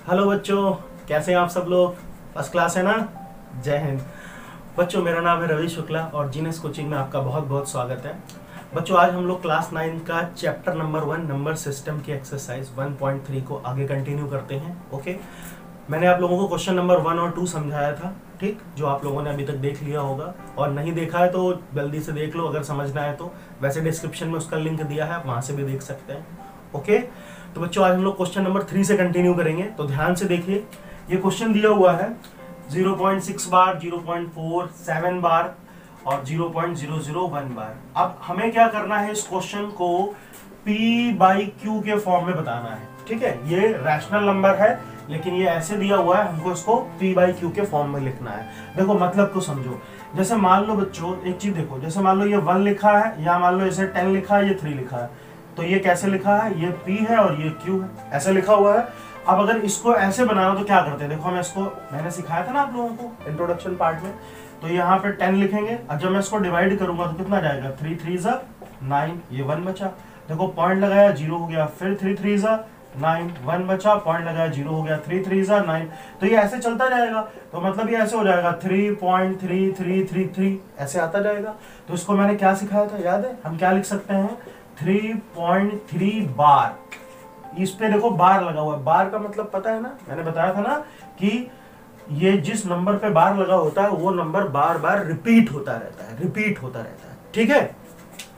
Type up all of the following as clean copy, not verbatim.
Hello बच्चों, कैसे हैं आप सब लोग? फर्स्ट क्लास है ना? जय हिंद। बच्चों, मेरा नाम है रवि शुक्ला और जीनेस कोचिंग में आपका बहुत बहुत स्वागत है। बच्चों, आज हम लोग क्लास 9 का चैप्टर नंबर 1 नंबर सिस्टम की एक्सरसाइज 1.3 को आगे कंटिन्यू करते हैं। ओके, मैंने आप लोगों को क्वेश्चन नंबर 1 और 2 समझाया था, ठीक, जो आप लोगों ने अभी तक देख लिया होगा, और नहीं देखा है तो जल्दी से देख लो अगर समझना है तो। वैसे डिस्क्रिप्शन में उसका लिंक दिया है, आप वहां से भी देख सकते हैं। ओके, तो बच्चों आज हम लोग क्वेश्चन नंबर 3 से कंटिन्यू करेंगे। तो ध्यान से देखिए, ये क्वेश्चन दिया हुआ है 0.6 बार, 0.4, 7 बार और 0.001 बार। अब हमें क्या करना है, इस क्वेश्चन को P बाई Q के फॉर्म में बताना है। ठीक है, ये रैशनल नंबर है लेकिन ये ऐसे दिया हुआ है, हमको इसको P बाई Q के फॉर्म में लिखना है। देखो मतलब को समझो, जैसे मान लो बच्चों एक चीज देखो, जैसे मान लो ये 1 लिखा है, या मान लो इसे 10 लिखा है, ये 3 लिखा है, तो ये कैसे लिखा है, ये P है और ये Q है, ऐसे लिखा हुआ है। अब अगर इसको ऐसे बनाना तो क्या करते हैं, देखो मैं इसको मैंने सिखाया था ना आप लोगों को इंट्रोडक्शन पार्ट में। तो यहाँ पे 10 लिखेंगे, अब जब मैं इसको डिवाइड करूंगा तो कितना जाएगा, 3 3 जा 9, ये 1 बचा। देखो पॉइंट लगाया 0 हो गया, फिर 3 3 जा 9, 1 बचा, पॉइंट लगाया 0 हो गया, 3 3 जा 9। तो ये ऐसे चलता जाएगा, तो मतलब ये ऐसे हो जाएगा 3.3333 ऐसे आता जाएगा। तो इसको मैंने क्या सिखाया था याद है, हम क्या लिख सकते हैं, 3.3 बार। इस पे देखो बार लगा हुआ है, बार का मतलब पता है ना, मैंने बताया था ना कि ये जिस नंबर पे बार लगा होता है वो नंबर बार बार रिपीट होता रहता है, रिपीट होता रहता है। ठीक है,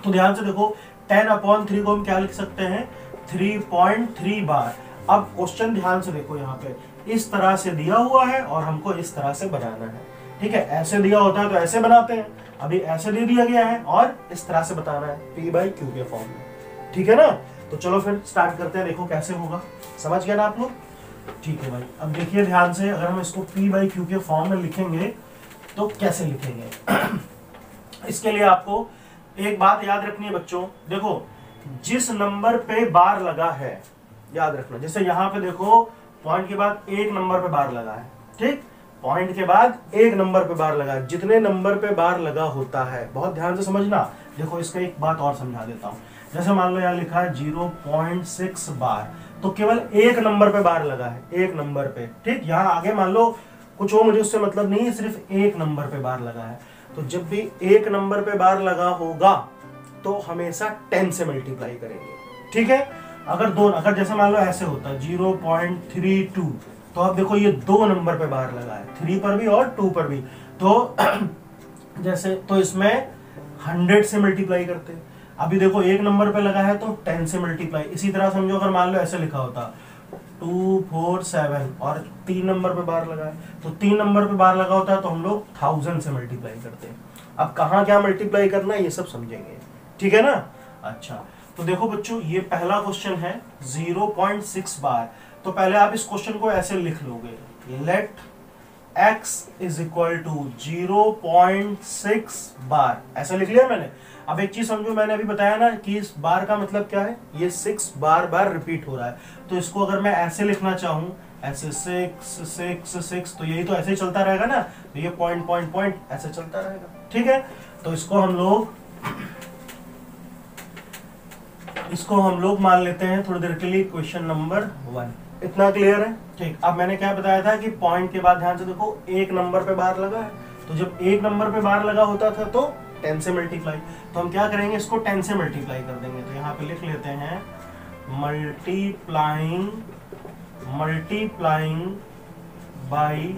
तो ध्यान से देखो 10/3 को हम क्या लिख सकते हैं, 3.3 बार। अब क्वेश्चन ध्यान से देखो, यहाँ पे इस तरह से दिया हुआ है और हमको इस तरह से बनाना है। ठीक है, ऐसे दिया होता है तो ऐसे बनाते हैं, अभी ऐसे दे दिया गया है और इस तरह से बताना है P बाई Q के फॉर्म में। ठीक है ना, तो चलो फिर स्टार्ट करते हैं, देखो कैसे होगा। समझ गए ना आप लोग? ठीक है भाई, अब देखिए ध्यान से, अगर हम इसको P बाई Q के फॉर्म में लिखेंगे तो कैसे लिखेंगे इसके लिए आपको एक बात याद रखनी है बच्चों। देखो जिस नंबर पे बार लगा है याद रखना, जैसे यहाँ पे देखो पॉइंट के बाद एक नंबर पे बार लगा है, ठीक, पॉइंट के बाद एक नंबर पे बार लगा है, जितने नंबर पे बार लगा होता है, बहुत ध्यान से समझना। देखो इसका एक बात और समझा देता हूँ, जैसे मान लो यहाँ लिखा है 0.6 बार, तो केवल एक नंबर पे बार लगा है, एक नंबर पे, ठीक। यहाँ आगे मान लो कुछ हो, मुझे उससे मतलब नहीं है, सिर्फ एक नंबर पे बार लगा है। तो जब भी एक नंबर पे बार लगा होगा तो हमेशा 10 से मल्टीप्लाई करेंगे। ठीक है, अगर जैसे मान लो ऐसे होता है 0.32, तो अब देखो ये 2 नंबर पे बार लगा है, 3 पर भी और 2 पर भी, तो जैसे तो इसमें 100 से मल्टीप्लाई करते हैं। अभी देखो एक नंबर पे लगा है तो 10 से मल्टीप्लाई। इसी तरह समझो अगर मान लो ऐसे लिखा होता 2 4 7 और 3 नंबर पे बार लगा है, तो 3 नंबर पे बार लगा होता है तो हम लोग 1000 से मल्टीप्लाई करते हैं। अब कहाँ क्या मल्टीप्लाई करना है ये सब समझेंगे, ठीक है ना। अच्छा, तो देखो बच्चों ये पहला क्वेश्चन है 0.6 बार। तो पहले आप इस क्वेश्चन को ऐसे लिख लोगे, let x is equal to 0.6 bar, ऐसा लिख लिया मैंने। अब एक चीज समझो, मैंने अभी बताया ना कि इस बार का मतलब क्या है, ये 6 बार बार रिपीट हो रहा है। तो इसको अगर मैं ऐसे लिखना चाहूं, ऐसे 6 6 6, तो यही तो ऐसे चलता रहेगा ना, तो ये पॉइंट पॉइंट पॉइंट ऐसे चलता रहेगा। ठीक है, तो इसको हम लोग मान लेते हैं थोड़ी देर के लिए क्वेश्चन नंबर 1। इतना क्लियर है? ठीक। अब मैंने क्या बताया था कि पॉइंट के बाद ध्यान से देखो एक नंबर पे बार लगा है, तो जब एक नंबर पे बार लगा होता था तो 10 से मल्टीप्लाई, तो हम क्या करेंगे, इसको 10 से मल्टीप्लाई कर देंगे। तो यहाँ पे लिख लेते हैं मल्टीप्लाइंग बाई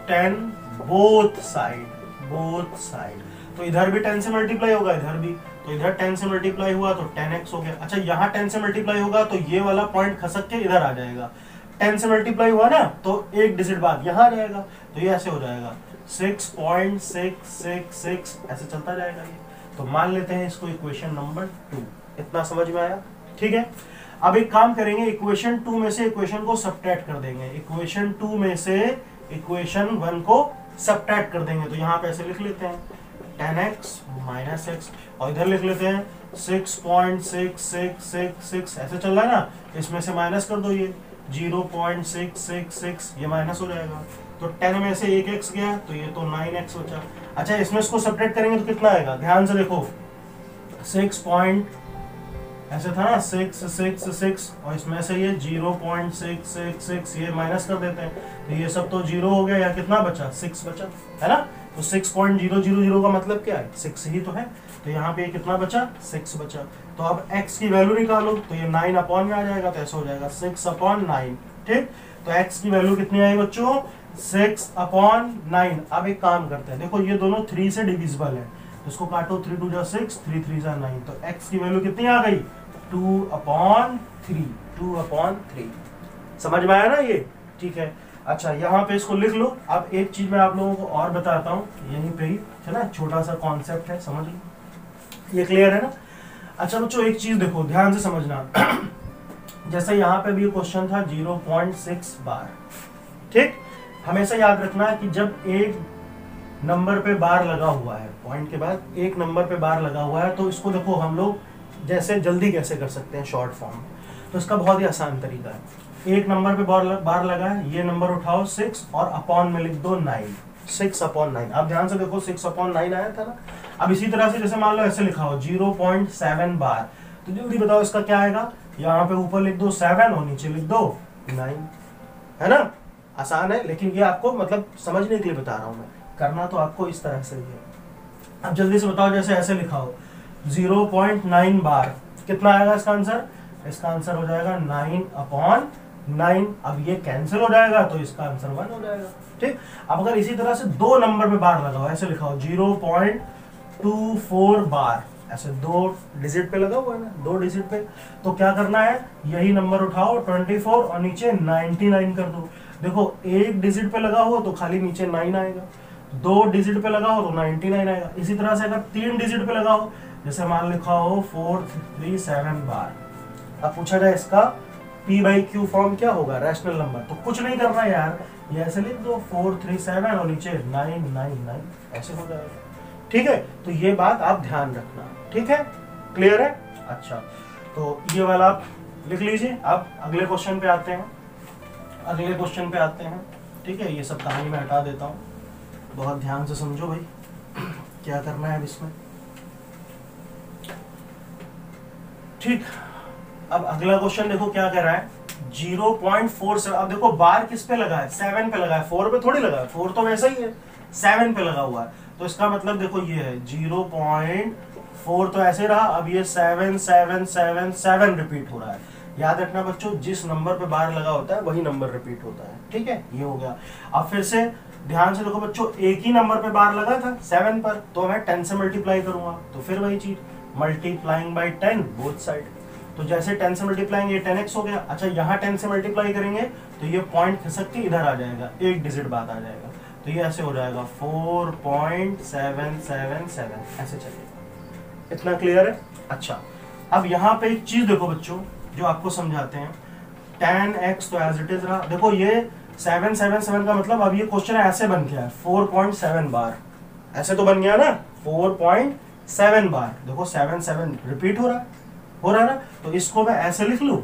10 बोथ साइड। तो इधर भी 10 से मल्टीप्लाई होगा, इधर भी, तो इधर 10 से मल्टीप्लाई हुआ तो 10x हो गया। अच्छा, यहाँ 10 से मल्टीप्लाई होगा तो ये वाला पॉइंट खसक के इधर आ जाएगा। 10 से मल्टीप्लाई हुआ ना तो एक डिजिट बाद यहाँ आ जाएगा, तो ये ऐसे हो जाएगा 6.666, ऐसे चलता जाएगा ये। तो मान लेते हैं इसको इक्वेशन नंबर 2। इतना समझ में आया? ठीक है, अब एक काम करेंगे, इक्वेशन 2 में से इक्वेशन को सब्ट्रैक्ट कर देंगे, इक्वेशन 2 में से इक्वेशन 1 को सब्ट्रैक्ट कर देंगे। तो यहाँ पे ऐसे लिख लेते हैं 10x माइनस x, और इधर लिख लेते हैं 6.6666, ऐसे चल रहा है ना, इसमें से माइनस कर दो, ये 0.666 ये माइनस हो जाएगा। तो 10 में से एक x गया तो ये तो 9x बचा। अच्छा, इसमें इसको सब्ट्रैक्ट करेंगे तो कितना आएगा, ध्यान से देखो 6 पॉइंट ऐसे था ना 6 6 6 और इसमें से ये 0.666 ये माइनस कर देते हैं तो ये सब तो 0 हो गया, या कितना बचा 6 बचा है ना। तो 6.000 का मतलब क्या है 6 ही तो है, तो यहाँ पे कितना बचा 6 बचा। तो अब x की वैल्यू निकालो तो ये 9 अपॉन में आ जाएगा, तो ऐसा हो जाएगा 6/9। ठीक, तो x की वैल्यू कितनी आई बच्चों 6/9। अब एक काम करते हैं, देखो ये दोनों 3 से डिविजिबल है, तो इसको काटो 3 2 6 3 3 9, तो x की वैल्यू कितनी आ गई 2/3। 2/3 समझ में आया ना ये, ठीक है। अच्छा यहाँ पे इसको लिख लो। अब एक चीज मैं आप लोगों को और बताता हूँ यहीं पे ही, है ना, छोटा सा कॉन्सेप्ट है, समझ लो, ये क्लियर है ना। अच्छा बच्चों एक चीज देखो ध्यान से समझना जैसे यहाँ पे भी क्वेश्चन था 0.6 बार। ठीक, हमेशा याद रखना कि जब एक नंबर पे बार लगा हुआ है, पॉइंट के बाद एक नंबर पे बार लगा हुआ है, तो इसको देखो हम लोग जैसे जल्दी कैसे कर सकते हैं शॉर्ट फॉर्म, तो इसका बहुत ही आसान तरीका है। एक नंबर पे बार लगा है, ये नंबर उठाओ 6 और अपॉन में लिख दो 9, 6/9। आप ध्यान से देखो 6/9 आया था ना। अब इसी तरह से जैसे मान लो ऐसे लिखा हो 0.7 बार, तो जल्दी बताओ इसका क्या आएगा। यहाँ पे ऊपर लिख दो 7 और नीचे लिख दो 9, है ना। आसान है, लेकिन ये आपको मतलब समझने के लिए बता रहा हूं मैं, करना तो आपको इस तरह से ही है। अब जल्दी से बताओ, जैसे ऐसे लिखा हो 0.9 बार, कितना आएगा इसका आंसर। इसका आंसर हो जाएगा 9/9। अब ये कैंसिल हो जाएगा तो इसका आंसर 1 हो जाएगा। ठीक, अब अगर इसी तरह से दो नंबर पे बार लगा हो, ऐसे लिखा हो 0.24 बार, ऐसे 2 डिजिट पे लगा हुआ है ना, 2 डिजिट पे, तो क्या करना है, यही नंबर उठाओ 24 और नीचे 99 कर दो। देखो एक डिजिट पे लगा हो तो खाली नीचे 9 आएगा, 2 डिजिट पे लगा हो तो 99 आएगा। इसी तरह से अगर 3 डिजिट पे लगा हो, जैसे मान लिखा हो 437 बार, अब पूछा जाए इसका p/q फॉर्म क्या होगा, रैशनल नंबर, तो कुछ नहीं करना यार, ये ऐसे लिख दो 437 और नीचे 999, ऐसे हो जाएगा। ठीक है, तो ये बात आप ध्यान रखना, ठीक है, क्लियर है। अच्छा, तो ये वाला आप लिख लीजिए। अब अगले क्वेश्चन पे आते हैं, अगले क्वेश्चन पे आते हैं। ठीक है, ये सब कहानी मैं हटा देता हूँ, बहुत ध्यान से समझो भाई क्या करना है इसमें। ठीक, अब अगला क्वेश्चन देखो क्या कह रहा है 0.47। अब देखो बार किस पे लगा है, 7 पे लगा है, 4 पे थोड़ी लगा है, 4 तो वैसा ही है, 7 पे लगा हुआ है, तो इसका मतलब देखो ये है 0.4 तो ऐसे रहा, अब ये 7 7 7 7 रिपीट हो रहा है। याद रखना बच्चों, जिस नंबर पे बार लगा होता है वही नंबर रिपीट होता है। ठीक है, ये हो गया। अब फिर से ध्यान से देखो बच्चों, एक ही नंबर पे बार लगा था 7 पर, तो मैं 10 से मल्टीप्लाई करूंगा, तो फिर वही चीज मल्टीप्लाइंग बाई 10 बोथ साइड, तो जैसे 10 से मल्टीप्लाइंग ये 10x हो गया। अच्छा, यहाँ 10 से मल्टीप्लाई करेंगे तो ये पॉइंट खिसक के इधर आ जाएगा, एक डिजिट बाद आ जाएगा, तो ये ऐसे हो जाएगा 4.777, ऐसे चलेगा। इतना क्लियर है। अच्छा, अब यहाँ पे एक चीज देखो बच्चों जो आपको समझाते हैं, 10x तो एज इट इज रहा, देखो ये 777 का मतलब अब ये क्वेश्चन ऐसे बन गया है 4.7 बार, ऐसे तो बन गया ना 4.7 बार, देखो 7 7 रिपीट हो रहा है ना, तो इसको मैं ऐसे लिख लूं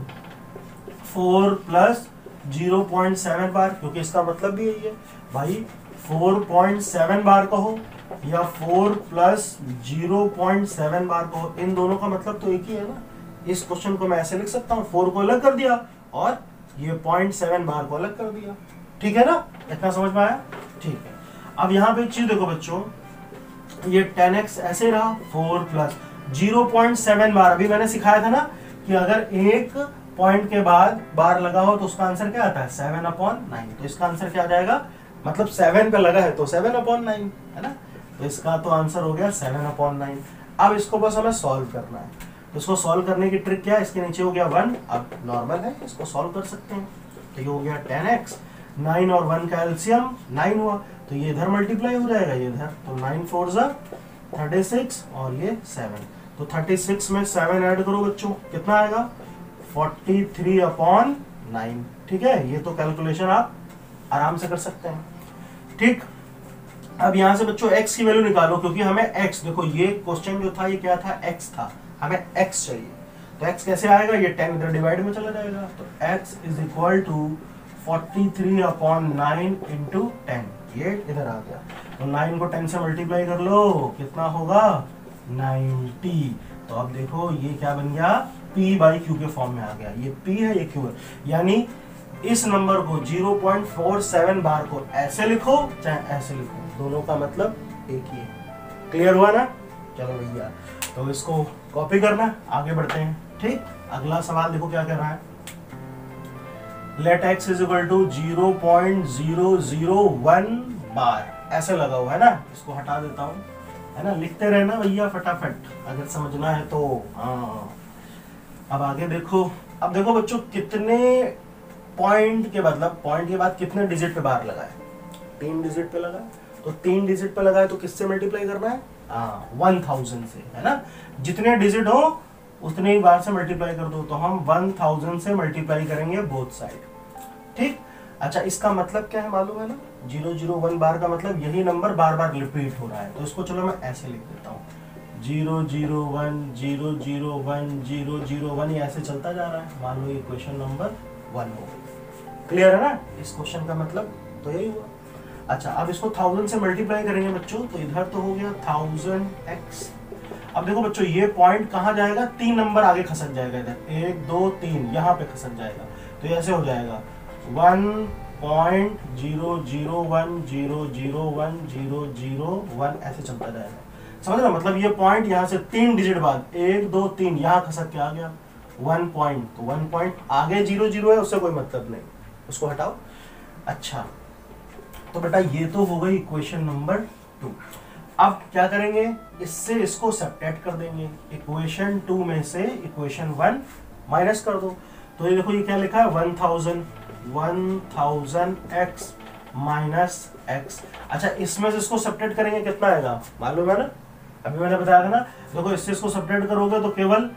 4 + 0.7 बार, क्योंकि इसका मतलब भी यही है भाई, 4.7 बार कहो या 4 + 0.7 बार कहो, इन दोनों का मतलब तो एक ही है ना। इस क्वेश्चन को मैं ऐसे लिख सकता हूँ, 4 को अलग कर दिया और ये 0.7 बार को अलग कर दिया। ठीक है ना, इतना समझ में आया। ठीक है, अब यहाँ पे एक चीज देखो बच्चों, ये 10x ऐसे रहा, 4 + 0.7 बार, अभी मैंने सिखाया था ना कि अगर एक पॉइंट के बाद बार लगा हो तो उसका आंसर क्या आता है 7/9, तो इसका आंसर क्या आ जाएगा, मतलब 7 पे लगा है तो 7/9 है ना, तो इसका तो आंसर हो गया 7/9। अब इसको बस हमें सॉल्व करना है, तो इसको सॉल्व करने की ट्रिक क्या है, इसके नीचे हो गया 1, अब नॉर्मल है इसको सॉल्व कर सकते हैं, तो ये हो गया 10x, 9 और 1 का एलसीएम 9 हुआ, तो ये इधर मल्टीप्लाई हो जाएगा ये इधर, तो 9 4 36 और ये 7, तो 36 में 7 ऐड करो बच्चों, कितना आएगा 43/9। ठीक है, ये तो कैलकुलेशन आप आराम से कर सकते हैं। ठीक, अब यहां से बच्चों x की वैल्यू निकालो, क्योंकि हमें x, देखो ये क्वेश्चन जो था ये क्या था, x था, हमें x चाहिए, तो x कैसे आएगा, ये 10 इधर डिवाइड में चला जाएगा, तो x = 43/9 × 10, ये इधर आ गया, तो 9 को 10 से मल्टीप्लाई कर लो, कितना होगा 90, तो अब देखो ये क्या बन गया P बाई Q के फॉर्म में आ गया। ये P है, ये Q है, यानी इस नंबर को 0.47 बार को ऐसे लिखो चाहे ऐसे लिखो, दोनों का मतलब एक ही है। क्लियर हुआ ना? चलो भैया, तो इसको कॉपी करना, आगे बढ़ते हैं। ठीक, अगला सवाल देखो क्या कर रहा है। Let x is equal to 0.001 bar, ऐसे लगा हुआ है ना, इसको हटा देता हूँ, है ना। लिखते रहना भैया फटाफट, अगर समझना है तो। हाँ, अब आगे देखो। अब देखो बच्चों, कितने पॉइंट के मतलब पॉइंट के बाद कितने डिजिट पे बार लगा है? 3 डिजिट पे लगा है, तो 3 डिजिट पे लगा है तो किससे मल्टीप्लाई करना है? 1000 से, है ना। जितने डिजिट हो उतने ही बार से मल्टीप्लाई कर दो, तो हम 1000 से मल्टीप्लाई करेंगे बोथ साइड। ठीक, अच्छा, इसका मतलब क्या है मालूम है ना? 001 बार का मतलब यही नंबर बार बार रिपीट हो रहा है, तो इसको चलो मैं ऐसे लिख देता हूँ, 001 001 001, ये ऐसे चलता जा रहा है। मान लो ये क्वेश्चन नंबर 1 हो। क्लियर है ना? इस क्वेश्चन का मतलब तो यही हुआ। अच्छा, अब इसको 1000 से मल्टीप्लाई करेंगे बच्चों, तो इधर तो हो गया 1000x। अब देखो बच्चों, ये पॉइंट कहाँ जाएगा? 3 नंबर आगे खसक जाएगा, इधर 1 2 3 यहाँ पे खसक जाएगा, तो ये ऐसे हो जाएगा 1.001001001, ऐसे चलता जाएगा। समझ रहे? मतलब ये पॉइंट यहाँ से 3 डिजिट बाद 1 2 3 यहाँ खसक के आ गया 1 पॉइंट, तो 1 पॉइंट आगे 0 है, उससे कोई मतलब नहीं, उसको हटाओ। अच्छा, तो बेटा ये तो हो गई इक्वेशन नंबर 2। अब क्या करेंगे? इससे इसको सब्ट्रैक्ट कर देंगे। इक्वेशन 2 में से इक्वेशन 1 माइनस कर दो, तो ये देखो ये क्या लिखा है? 1000x minus x। अच्छा, इसमें से इसको सब्ट्रैक्ट करेंगे, कितना आएगा मालूम है ना? अभी मैंने बताया था ना। देखो, इससे इसको सब्ट्रैक्ट करोगे तो केवल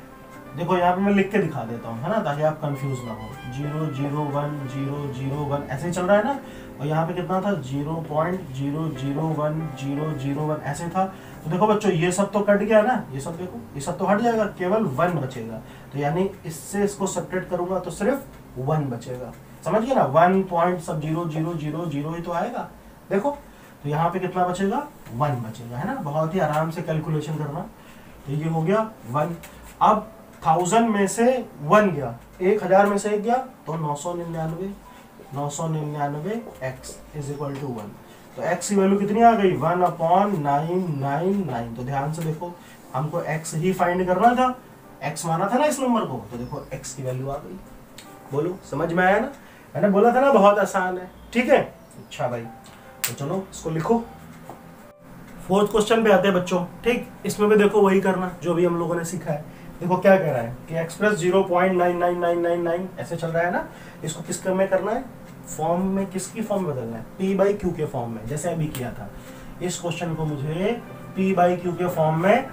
देखो यहाँ पे मैं लिख के दिखा देता हूँ, है ना, ताकि आप कंफ्यूज ना हो। 001 ऐसे ही चल रहा है ना, और यहाँ पे कितना था? 0.001 ऐसे था। तो देखो बच्चों, ये सब तो कट गया ना, ये सब देखो, ये सब तो हट जाएगा, केवल 1 बचेगा। तो यानी इससे इसको सब्ट्रैक्ट करूंगा तो सिर्फ 1 बचेगा। समझ गए ना? 1.0000 ही तो आएगा। देखो, तो यहाँ पे कितना बचेगा? 1 बचेगा, है ना। बहुत ही आराम से कैलकुलेशन करना। तो ये हो गया 1। अब 1000 में से 1 गया, 1000 में से 1 गया, तो 999 x इज इक्वल टू 1। तो x की वैल्यू कितनी आ गई? 1/999। तो ध्यान से देखो, हमको x ही फाइंड करना था, x माना था ना इस नंबर को, तो देखो x की वैल्यू आ गई। बोलो, समझ में आया ना? मैंने बोला था ना बहुत आसान है। ठीक है, अच्छा भाई, तो चलो इसको लिखो। 4th क्वेश्चन पे आते हैं बच्चों। ठीक, इसमें भी देखो वही करना जो भी हम लोगों ने सीखा है। देखो क्या कह रहा है कि एक्सप्रेस 0.99999 ऐसे चल रहा है ना, इसको किस में करना है? फॉर्म में, किसकी फॉर्म बदलना है? P बाई Q के फॉर्म में, जैसे अभी किया था। इस क्वेश्चन को मुझे P बाई Q के फॉर्म में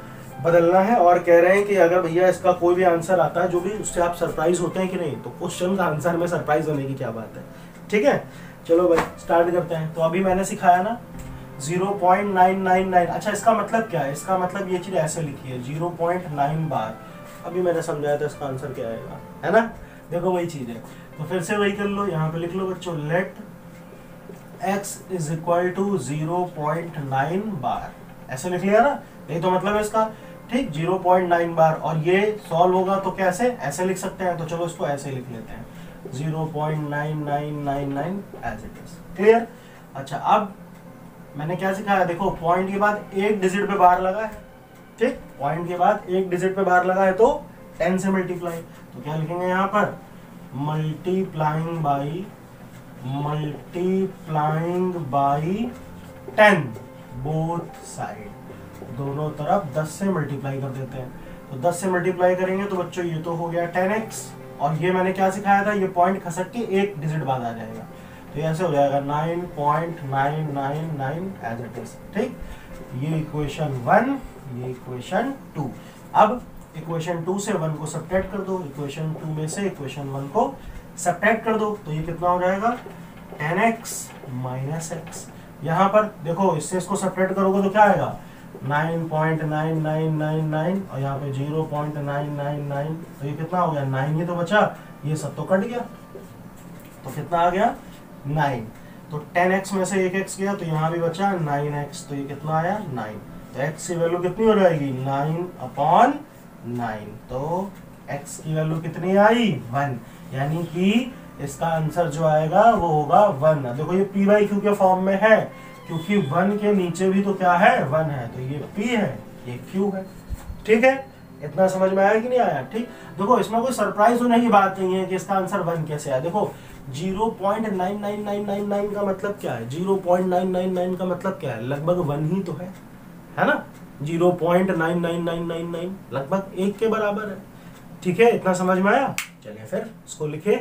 बदलना है, और कह रहे हैं कि अगर भैया इसका कोई भी आंसर आता है जो भी, उससे आप सरप्राइज होते हैं कि नहीं, तो क्वेश्चन का आंसर में सरप्राइज होने की क्या बात है। ठीक है, चलो भाई स्टार्ट करते हैं। तो अभी मैंने सिखाया ना 0.999। अच्छा, इसका मतलब क्या है? इसका मतलब ये चीज ऐसे लिखी है 0.9 बार। अभी मैंने समझाया था इसका आंसर क्या आएगा, है ना। देखो वही चीज है, तो फिर से वही कर लो, यहाँ पे लिख लो बच्चों, let x is equal to 0.9 bar. ऐसे लिख लिया ना, यही तो मतलब है इसका। ठीक, 0.9 बार, और ये सॉल्व होगा तो कैसे? ऐसे लिख सकते हैं। तो चलो इसको ऐसे लिख लेते हैं, 0.9999 एज इट इज। क्लियर? अच्छा, अब मैंने क्या सिखाया? देखो, पॉइंट के बाद 1 डिजिट पे बार लगा है। ठीक, पॉइंट के बाद 1 डिजिट पे बार लगा है, तो 10 से मल्टीप्लाई। तो क्या लिखेंगे यहाँ पर? मल्टीप्लाइंग बाई 10 बोथ साइड, दोनों तरफ 10 से मल्टीप्लाई कर देते हैं। तो 10 से मल्टीप्लाई करेंगे तो बच्चों ये तो हो गया 10x, और ये मैंने क्या सिखाया था? ये पॉइंट खसक के 1 डिजिट बाद आ जाएगा, तो ऐसे हो जाएगा 9.999 एज इट इज। ठीक, ये इक्वेशन 1, ये इक्वेशन 2। अब इक्वेशन 2 से 1 को सब्ट्रैक्ट कर दो, इक्वेशन 2 में से इक्वेशन 1 को सब्ट्रैक्ट कर दो, तो ये कितना हो जाएगा? 10x minus x। यहाँ पर देखो, इससे इसको सब्ट्रैक्ट करोगे तो क्या आएगा? 9.9999, और यहाँ पे 0.999, तो ये कितना हो गया? 9 ही तो बचा, ये सब तो कट गया, तो कितना आ गया? 9। तो 10x में से 1x गया, तो यहाँ भी बचा 9x, तो ये कितना आया? 9। तो x की वैल्यू कितनी हो जाएगी? 9/9। तो x की वैल्यू कितनी आई 1, यानी कि इसका आंसर जो आएगा वो होगा 1। देखो ये p बाई क्यू के फॉर्म में है, क्योंकि 1 के नीचे भी तो क्या है 1 है, तो ये p है ये q है। ठीक है, इतना समझ में आया कि नहीं आया? ठीक, देखो इसमें कोई सरप्राइज होने की बात नहीं है कि इसका आंसर 1 कैसे आया। देखो 0.99999 का मतलब क्या है, 0.999 का मतलब क्या है, लगभग 1 ही तो है ना, 0.99999 लगभग 1 के बराबर है। ठीक है, इतना समझ में आया? चलिए फिर इसको लिखे।